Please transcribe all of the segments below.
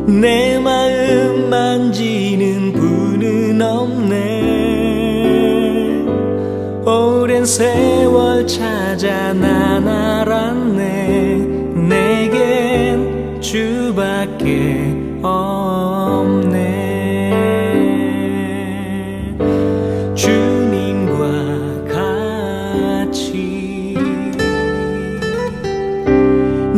내 마음 만지는 분은 없네. 오랜 세월 찾아 난 알았네. 내겐 주밖에 없네. 주님과 같이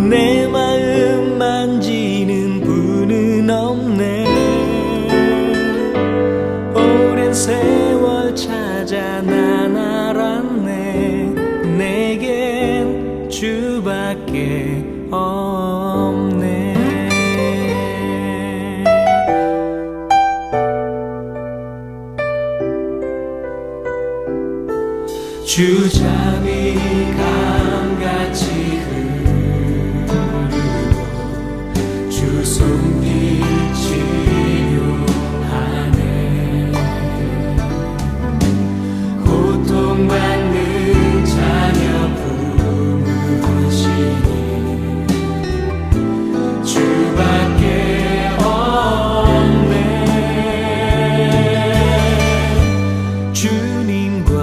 내 마음 만지는 분은 없네. 오랜 세월 찾아 난 알았네. 내겐 주밖에 없네. 주 잠이 강같이 흐르고 주 손길 치료하네. 고통받는 자녀 품으시니 주밖에 없네. 주님과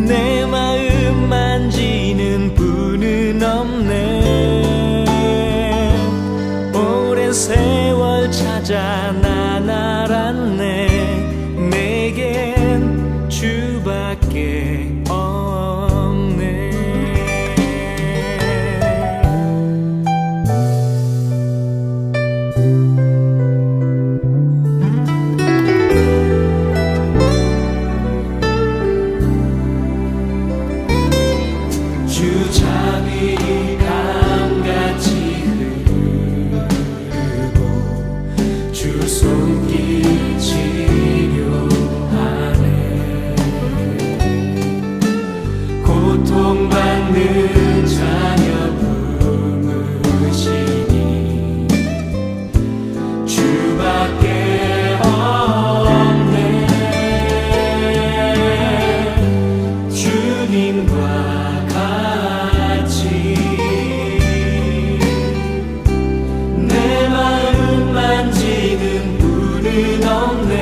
내 마음 만지는 분은 없네. 오랜 세월 찾아 난 알았네. 내겐 주밖에 없네. 주 잠이 강같이 흐르고 주 손길 치료하네. 고통받는 자녀 품으시니 주밖에 없네. 주님과 내 마음 만지는 분은 없네.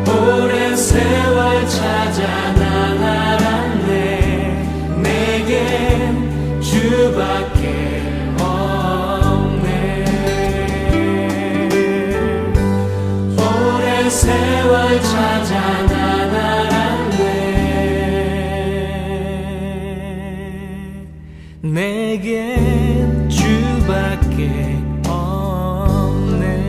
오랜 세월 찾아 난 알았네. 내겐 주밖에 없네. 오랜 세월 찾아 난 알았네. 내겐 주밖에 없네.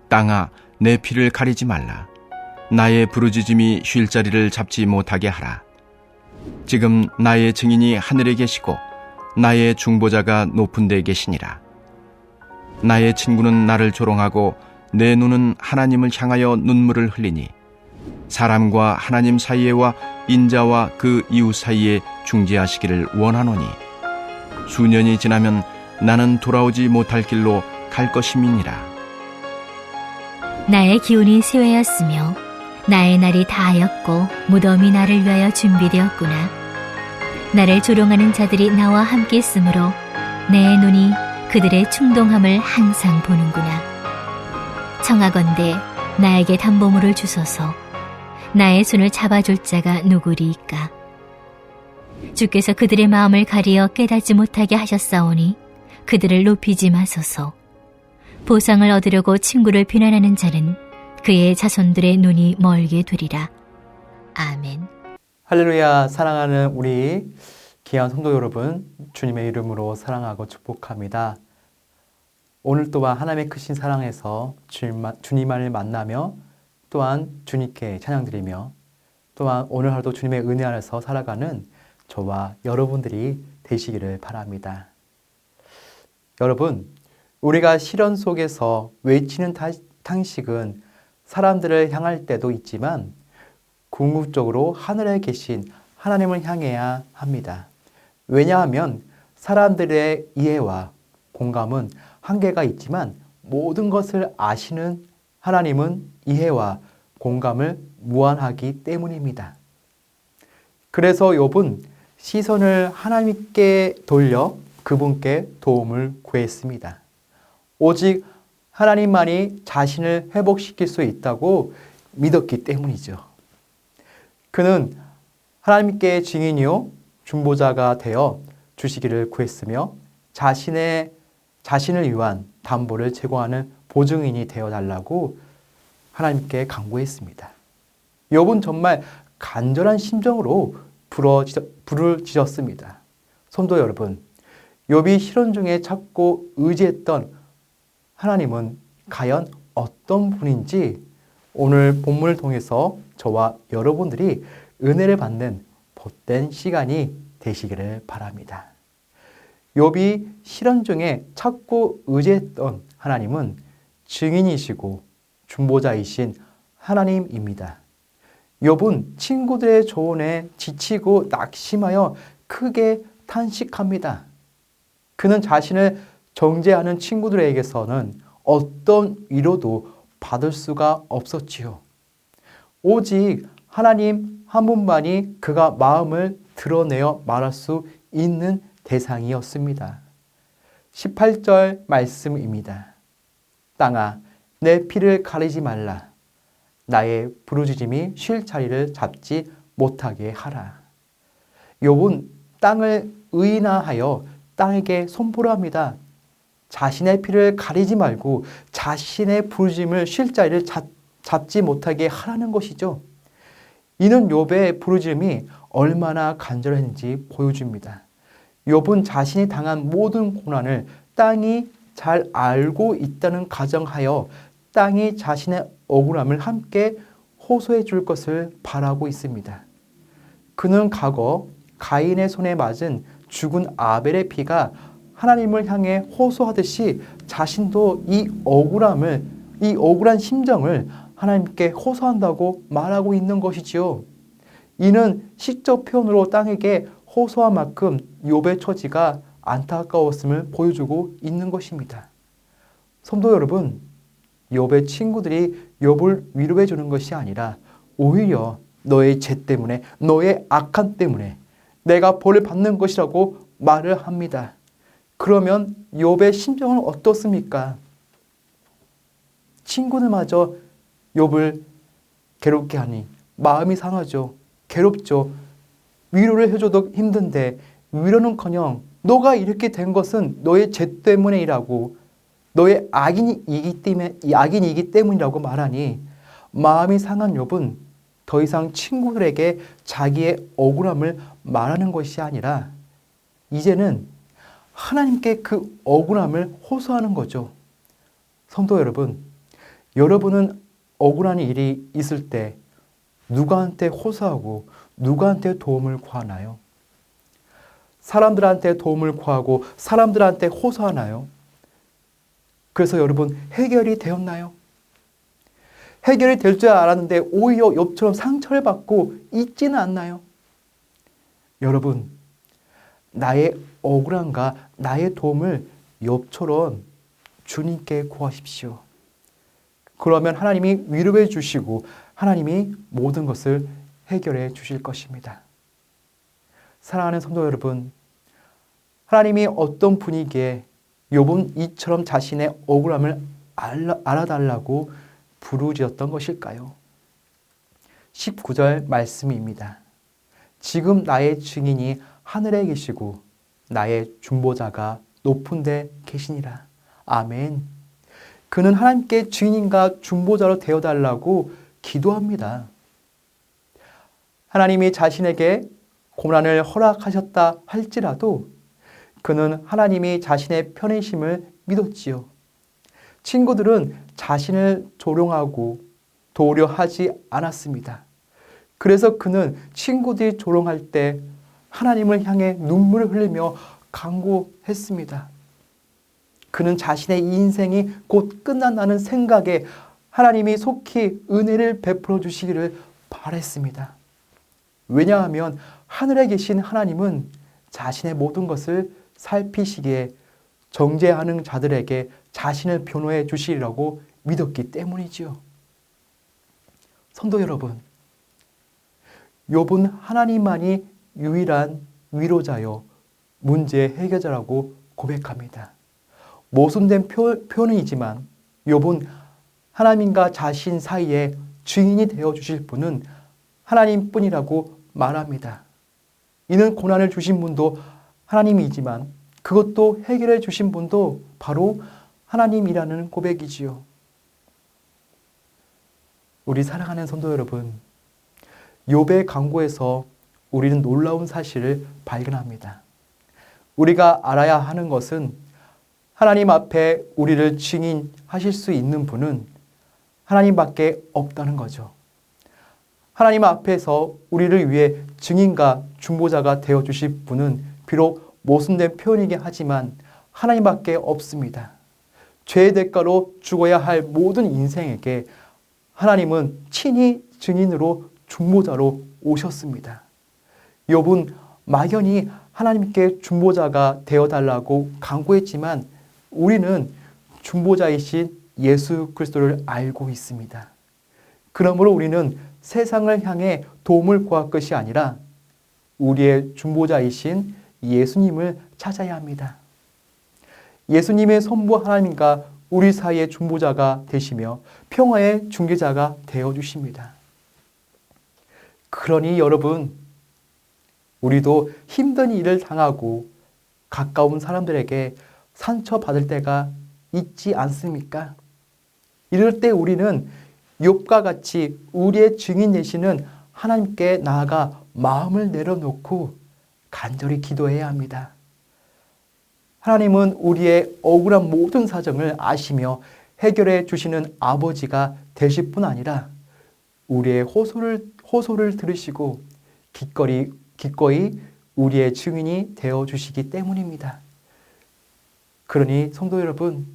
땅아, 내 피를 가리지 말라. 나의 부르짖음이 쉴 자리를 잡지 못하게 하라. 지금 나의 증인이 하늘에 계시고 나의 중보자가 높은 데 계시니라. 나의 친구는 나를 조롱하고 내 눈은 하나님을 향하여 눈물을 흘리니 사람과 하나님 사이에와 인자와 그 이웃 사이에 중재하시기를 원하노니 수년이 지나면 나는 돌아오지 못할 길로 갈 것임이니라. 나의 기운이 쇠하였으며 나의 날이 다하였고 무덤이 나를 위하여 준비되었구나. 나를 조롱하는 자들이 나와 함께 있으므로 내 눈이 그들의 충동함을 항상 보는구나. 청하건대 나에게 담보물을 주소서. 나의 손을 잡아줄 자가 누구리이까. 주께서 그들의 마음을 가리어 깨닫지 못하게 하셨사오니 그들을 높이지 마소서. 보상을 얻으려고 친구를 비난하는 자는 그의 자손들의 눈이 멀게 되리라. 아멘. 할렐루야. 사랑하는 우리 귀한 성도 여러분, 주님의 이름으로 사랑하고 축복합니다. 오늘 또한 하나님의 크신 사랑에서 주님만을 만나며 또한 주님께 찬양드리며 또한 오늘 하루도 주님의 은혜 안에서 살아가는 저와 여러분들이 되시기를 바랍니다. 여러분, 우리가 시련 속에서 외치는 탄식은 사람들을 향할 때도 있지만 궁극적으로 하늘에 계신 하나님을 향해야 합니다. 왜냐하면 사람들의 이해와 공감은 한계가 있지만 모든 것을 아시는 하나님은 이해와 공감을 무한하기 때문입니다. 그래서 욥은 시선을 하나님께 돌려 그분께 도움을 구했습니다. 오직 하나님만이 자신을 회복시킬 수 있다고 믿었기 때문이죠. 그는 하나님께 증인이요 중보자가 되어 주시기를 구했으며 자신을 위한 담보를 제공하는 보증인이 되어달라고 하나님께 간구했습니다. 욥은 정말 간절한 심정으로 불을 지셨습니다. 성도 여러분, 욥이 시련 중에 찾고 의지했던 하나님은 과연 어떤 분인지 오늘 본문을 통해서 저와 여러분들이 은혜를 받는 복된 시간이 되시기를 바랍니다. 욥이 시련 중에 찾고 의지했던 하나님은 증인이시고 중보자이신 하나님입니다. 욥은 친구들의 조언에 지치고 낙심하여 크게 탄식합니다. 그는 자신을 정죄하는 친구들에게서는 어떤 위로도 받을 수가 없었지요. 오직 하나님 한 분만이 그가 마음을 드러내어 말할 수 있는 대상이었습니다. 18절 말씀입니다. 땅아, 내 피를 가리지 말라. 나의 부르짖음이 쉴 자리를 잡지 못하게 하라. 욥은 땅을 의인화하여 땅에게 선포를 합니다. 자신의 피를 가리지 말고 자신의 부르짖음을 쉴 자리를 잡지 못하게 하라는 것이죠. 이는 욥의 부르짖음이 얼마나 간절했는지 보여줍니다. 욥은 자신이 당한 모든 고난을 땅이 잘 알고 있다는 가정하여 땅이 자신의 억울함을 함께 호소해 줄 것을 바라고 있습니다. 그는 과거 가인의 손에 맞은 죽은 아벨의 피가 하나님을 향해 호소하듯이 자신도 이 억울한 심정을 하나님께 호소한다고 말하고 있는 것이지요. 이는 시적 표현으로 땅에게 호소한 만큼 욥의 처지가 안타까웠음을 보여주고 있는 것입니다. 성도 여러분, 욥의 친구들이 욥을 위로해 주는 것이 아니라 오히려 너의 죄 때문에, 너의 악함 때문에 내가 벌을 받는 것이라고 말을 합니다. 그러면 욥의 심정은 어떻습니까? 친구들마저 욥을 괴롭게 하니 마음이 상하죠. 괴롭죠. 위로를 해줘도 힘든데 위로는커녕 너가 이렇게 된 것은 너의 죄 때문이라고, 너의 악인이기 때문이라고 말하니 마음이 상한 욥은 더 이상 친구들에게 자기의 억울함을 말하는 것이 아니라 이제는 하나님께 그 억울함을 호소하는 거죠. 성도 여러분, 여러분은 억울한 일이 있을 때 누구한테 호소하고 누구한테 도움을 구하나요? 사람들한테 도움을 구하고 사람들한테 호소하나요? 그래서 여러분, 해결이 되었나요? 해결이 될 줄 알았는데 오히려 욥처럼 상처를 받고 있지는 않나요? 여러분, 나의 억울함과 나의 도움을 욥처럼 주님께 구하십시오. 그러면 하나님이 위로해 주시고 하나님이 모든 것을 해결해 주실 것입니다. 사랑하는 성도 여러분, 하나님이 어떤 분이기에 욥은 이처럼 자신의 억울함을 알아달라고 부르짖었던 것일까요? 19절 말씀입니다. 지금 나의 증인이 하늘에 계시고 나의 중보자가 높은 데 계시니라. 아멘. 그는 하나님께 증인과 중보자로 되어달라고 기도합니다. 하나님이 자신에게 고난을 허락하셨다 할지라도 그는 하나님이 자신의 편이심을 믿었지요. 친구들은 자신을 조롱하고 도우려 하지 않았습니다. 그래서 그는 친구들이 조롱할 때 하나님을 향해 눈물을 흘리며 간구했습니다. 그는 자신의 인생이 곧 끝난다는 생각에 하나님이 속히 은혜를 베풀어 주시기를 바랬습니다. 왜냐하면 하늘에 계신 하나님은 자신의 모든 것을 살피시기에 정죄하는 자들에게 자신을 변호해 주시리라고 믿었기 때문이지요. 성도 여러분, 욥은 하나님만이 유일한 위로자요 문제 해결자라고 고백합니다. 모순된 표현이지만 욥은 하나님과 자신 사이에 증인이 되어 주실 분은 하나님뿐이라고 말합니다. 이는 고난을 주신 분도 하나님이지만 그것도 해결해 주신 분도 바로 하나님이라는 고백이지요. 우리 사랑하는 성도 여러분, 욥의 간구에서 우리는 놀라운 사실을 발견합니다. 우리가 알아야 하는 것은 하나님 앞에 우리를 증인하실 수 있는 분은 하나님밖에 없다는 거죠. 하나님 앞에서 우리를 위해 증인과 중보자가 되어주실 분은 비록 모순된 표현이긴 하지만 하나님밖에 없습니다. 죄의 대가로 죽어야 할 모든 인생에게 하나님은 친히 증인으로 중보자로 오셨습니다. 욥은 막연히 하나님께 중보자가 되어달라고 간구했지만 우리는 중보자이신 예수 그리스도를 알고 있습니다. 그러므로 우리는 세상을 향해 도움을 구할 것이 아니라 우리의 중보자이신 예수님을 찾아야 합니다. 예수님의 성부 하나님과 우리 사이의 중보자가 되시며 평화의 중개자가 되어주십니다. 그러니 여러분, 우리도 힘든 일을 당하고 가까운 사람들에게 상처받을 때가 있지 않습니까? 이럴 때 우리는 욥과 같이 우리의 증인 되시는 하나님께 나아가 마음을 내려놓고 간절히 기도해야 합니다. 하나님은 우리의 억울한 모든 사정을 아시며 해결해 주시는 아버지가 되실 뿐 아니라 우리의 호소를 들으시고 기꺼이 우리의 증인이 되어 주시기 때문입니다. 그러니 성도 여러분,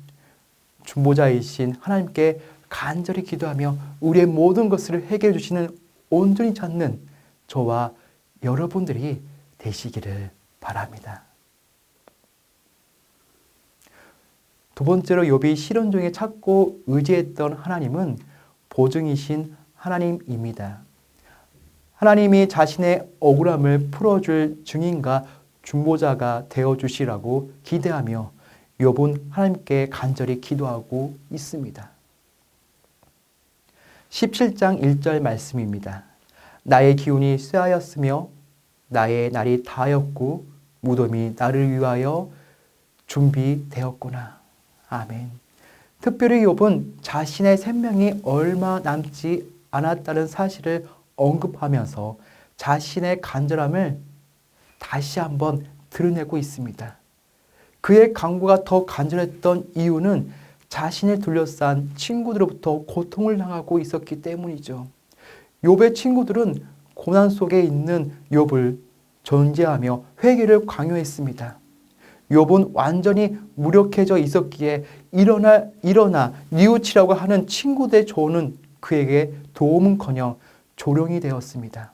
중보자이신 하나님께 간절히 기도하며 우리의 모든 것을 해결해 주시는 온전히 찾는 저와 여러분들이 되시기를 바랍니다. 두 번째로 욥이 시련 중에 찾고 의지했던 하나님은 보증이신 하나님입니다. 하나님이 자신의 억울함을 풀어줄 증인과 중보자가 되어주시라고 기대하며 욥은 하나님께 간절히 기도하고 있습니다. 17장 1절 말씀입니다. 나의 기운이 쇠하였으며 나의 날이 다하였고 무덤이 나를 위하여 준비되었구나. 아멘. 특별히 욥은 자신의 생명이 얼마 남지 않았다는 사실을 언급하면서 자신의 간절함을 다시 한번 드러내고 있습니다. 그의 간구가 더 간절했던 이유는 자신을 둘러싼 친구들로부터 고통을 당하고 있었기 때문이죠. 욥의 친구들은 고난 속에 있는 욥을 전제하며 회개를 강요했습니다. 욥은 완전히 무력해져 있었기에 일어나 뉘우치라고 하는 친구들의 조언은 그에게 도움은커녕 조롱이 되었습니다.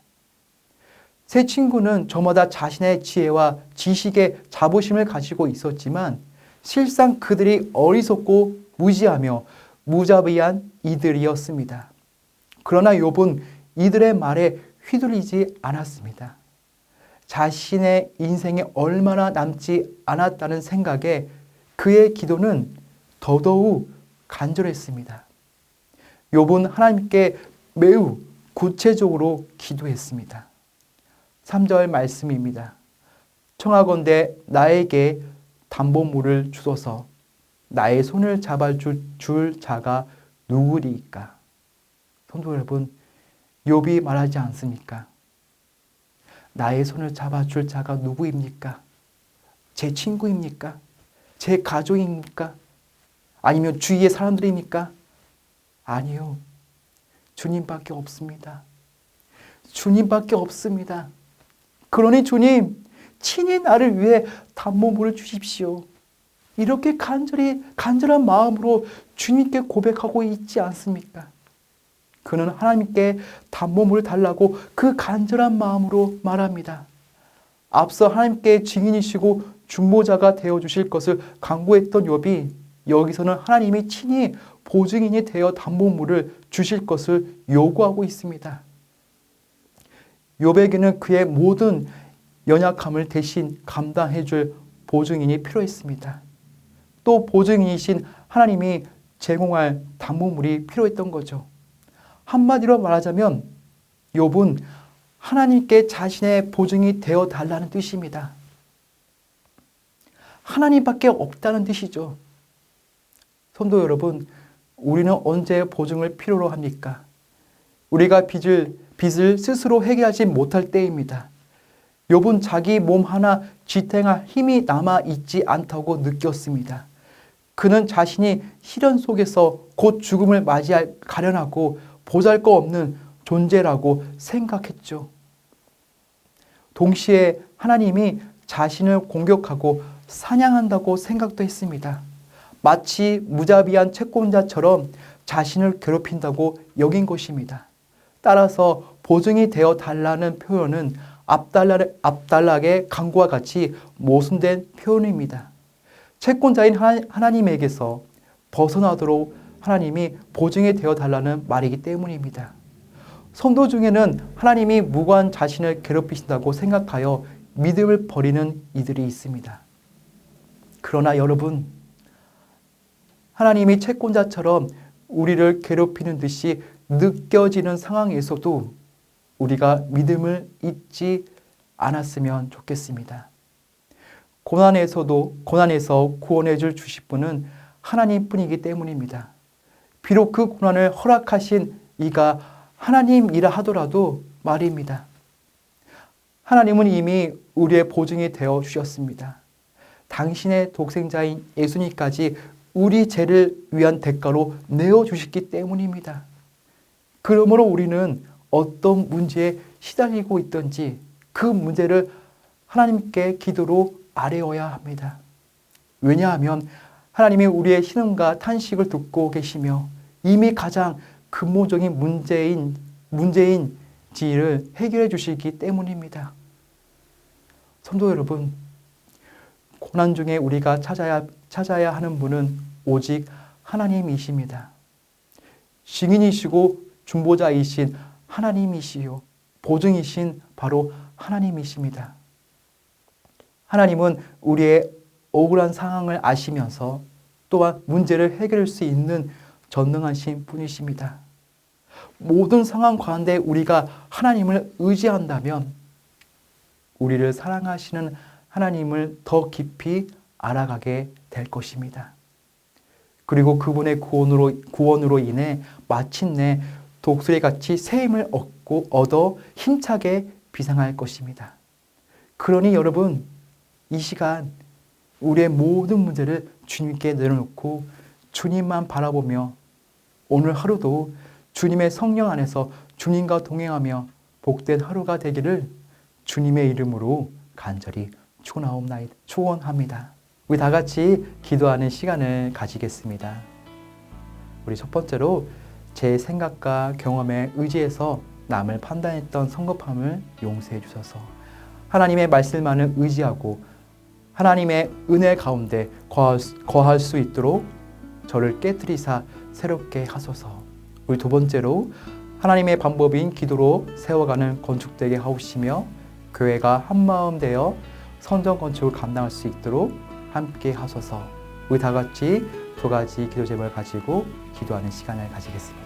세 친구는 저마다 자신의 지혜와 지식의 자부심을 가지고 있었지만 실상 그들이 어리석고 무지하며 무자비한 이들이었습니다. 그러나 욥은 이들의 말에 휘둘리지 않았습니다. 자신의 인생에 얼마나 남지 않았다는 생각에 그의 기도는 더더욱 간절했습니다. 욥은 하나님께 매우 구체적으로 기도했습니다. 3절 말씀입니다. 청하건대 나에게 담보물을 주소서. 나의 손을 잡아줄 자가 누구리이까? 성도 여러분, 욥이 말하지 않습니까? 나의 손을 잡아줄 자가 누구입니까? 제 친구입니까? 제 가족입니까? 아니면 주위의 사람들입니까? 아니요. 주님밖에 없습니다. 주님밖에 없습니다. 그러니 주님, 친히 나를 위해 담보물을 주십시오. 이렇게 간절한 마음으로 주님께 고백하고 있지 않습니까? 그는 하나님께 담보물을 달라고 그 간절한 마음으로 말합니다. 앞서 하나님께 증인이시고 중보자가 되어주실 것을 강구했던 욥이 여기서는 하나님이 친히 보증인이 되어 담보물을 주실 것을 요구하고 있습니다. 욥에게는 그의 모든 연약함을 대신 감당해 줄 보증인이 필요했습니다. 또 보증인이신 하나님이 제공할 담보물이 필요했던 거죠. 한마디로 말하자면 욥은 하나님께 자신의 보증이 되어 달라는 뜻입니다. 하나님밖에 없다는 뜻이죠. 성도 여러분, 우리는 언제 보증을 필요로 합니까? 우리가 빚을 스스로 해결하지 못할 때입니다. 욥은 자기 몸 하나 지탱할 힘이 남아 있지 않다고 느꼈습니다. 그는 자신이 시련 속에서 곧 죽음을 맞이할 가련하고 보잘것없는 존재라고 생각했죠. 동시에 하나님이 자신을 공격하고 사냥한다고 생각도 했습니다. 마치 무자비한 채권자처럼 자신을 괴롭힌다고 여긴 것입니다. 따라서 보증이 되어 달라는 표현은 앞달락의 강구와 같이 모순된 표현입니다. 채권자인 하나님에게서 벗어나도록 하나님이 보증이 되어 달라는 말이기 때문입니다. 성도 중에는 하나님이 무고한 자신을 괴롭히신다고 생각하여 믿음을 버리는 이들이 있습니다. 그러나 여러분, 하나님이 채권자처럼 우리를 괴롭히는 듯이 느껴지는 상황에서도 우리가 믿음을 잊지 않았으면 좋겠습니다. 고난에서 구원해 주실 분은 하나님뿐이기 때문입니다. 비록 그 고난을 허락하신 이가 하나님이라 하더라도 말입니다. 하나님은 이미 우리의 보증이 되어 주셨습니다. 당신의 독생자인 예수님까지 우리 죄를 위한 대가로 내어주셨기 때문입니다. 그러므로 우리는 어떤 문제에 시달리고 있든지 그 문제를 하나님께 기도로 아뢰어야 합니다. 왜냐하면 하나님이 우리의 신음과 탄식을 듣고 계시며 이미 가장 근본적인 문제인지를 해결해 주시기 때문입니다. 성도 여러분, 고난 중에 우리가 찾아야 하는 분은 오직 하나님이십니다. 증인이시고 중보자이신 하나님이시요 보증이신 바로 하나님이십니다. 하나님은 우리의 억울한 상황을 아시면서 또한 문제를 해결할 수 있는 전능하신 분이십니다. 모든 상황 가운데 우리가 하나님을 의지한다면 우리를 사랑하시는 하나님을 더 깊이 알아가게 될 것입니다. 그리고 그분의 구원으로 인해 마침내 독수리같이 새 힘을 얻어 힘차게 비상할 것입니다. 그러니 여러분, 이 시간 우리의 모든 문제를 주님께 내려놓고 주님만 바라보며 오늘 하루도 주님의 성령 안에서 주님과 동행하며 복된 하루가 되기를 주님의 이름으로 간절히 축원합니다. 우리 다 같이 기도하는 시간을 가지겠습니다. 우리 첫 번째로 제 생각과 경험에 의지해서 남을 판단했던 성급함을 용서해 주셔서 하나님의 말씀만을 의지하고 하나님의 은혜 가운데 거할 수 있도록 저를 깨뜨리사 새롭게 하소서. 우리 두 번째로 하나님의 방법인 기도로 세워가는 건축되게 하옵시며 교회가 한마음 되어 성전 건축을 감당할 수 있도록 함께 하소서. 우리 다 같이 두 가지 기도 제목을 가지고 기도하는 시간을 가지겠습니다.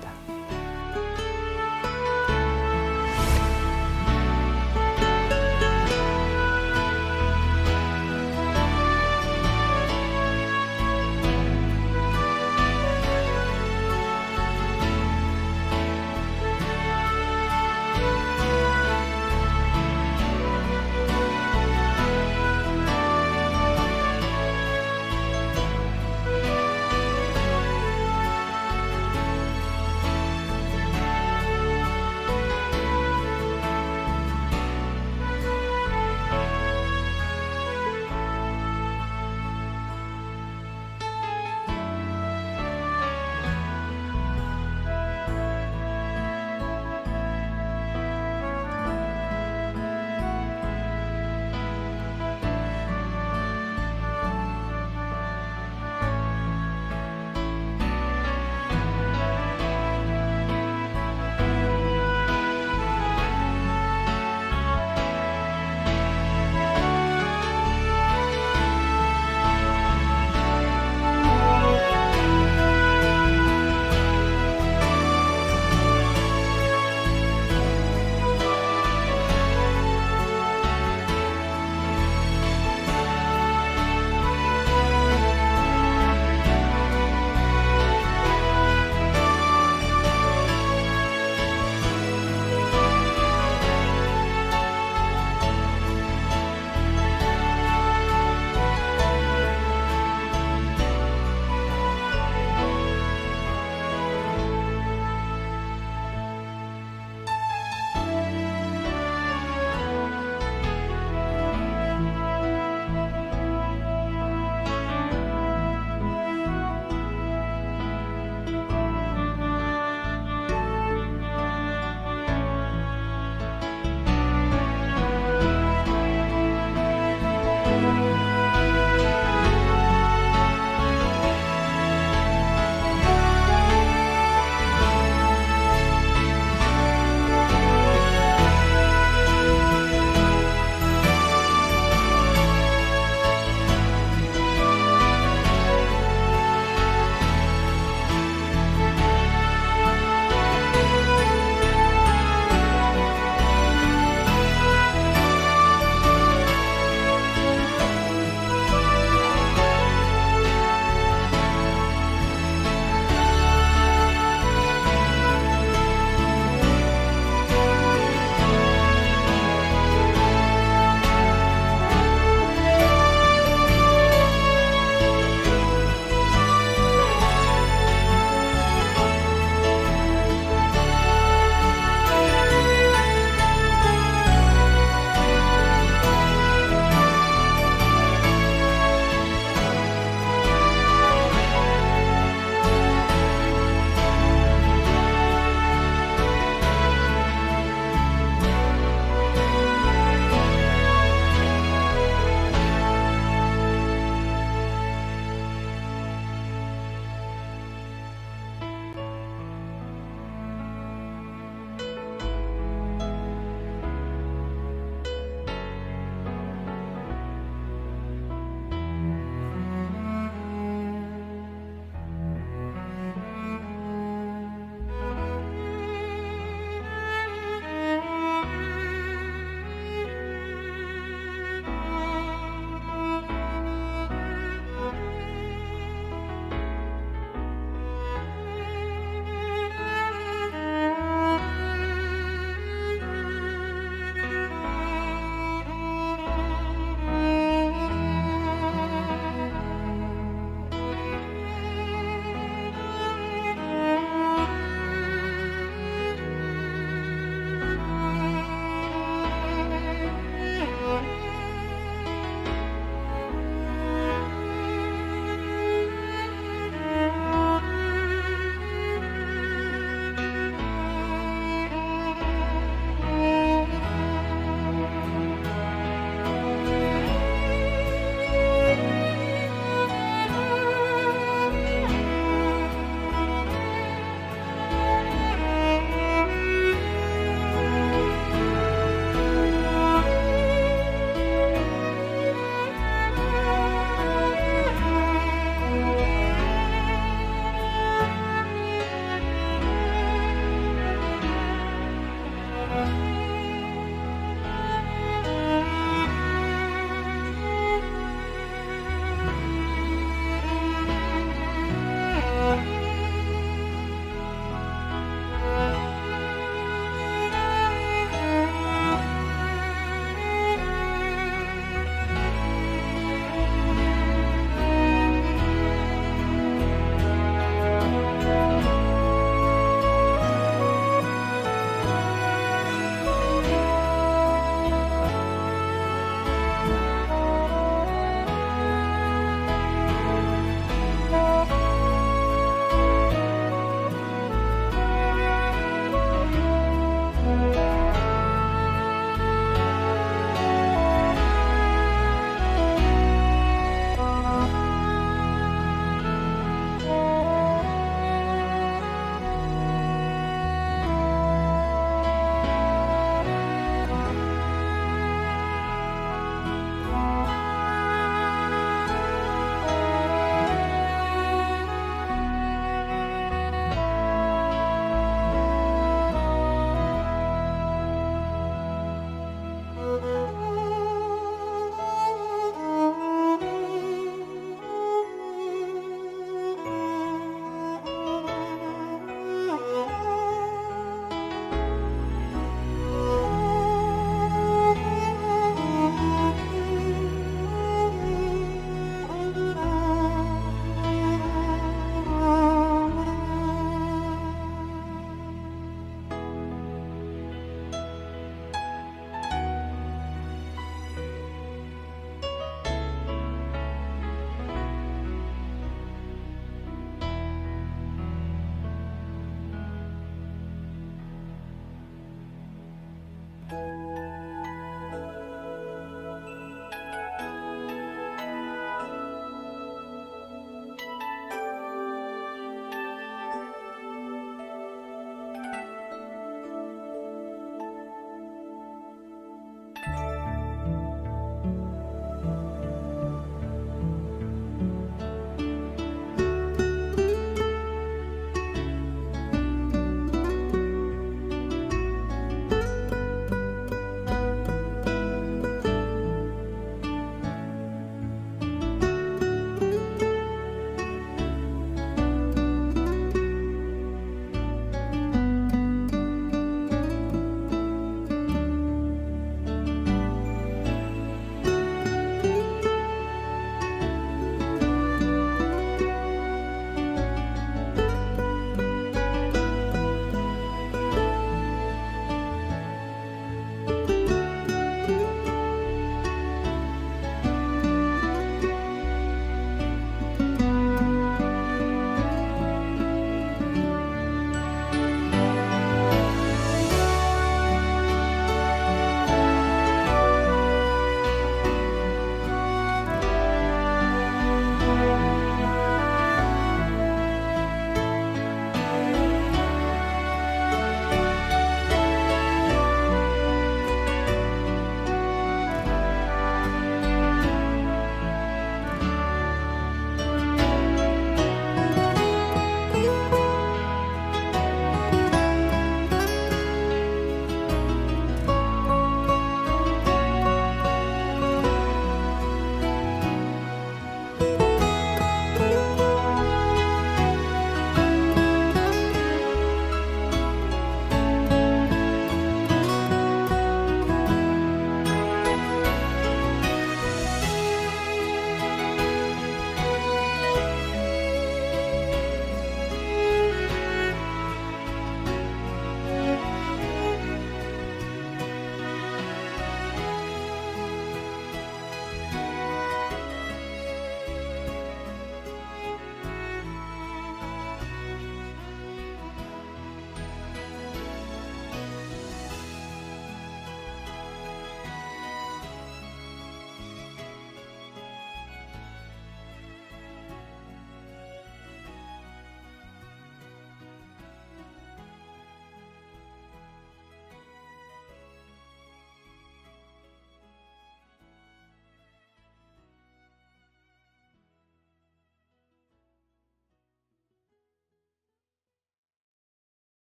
주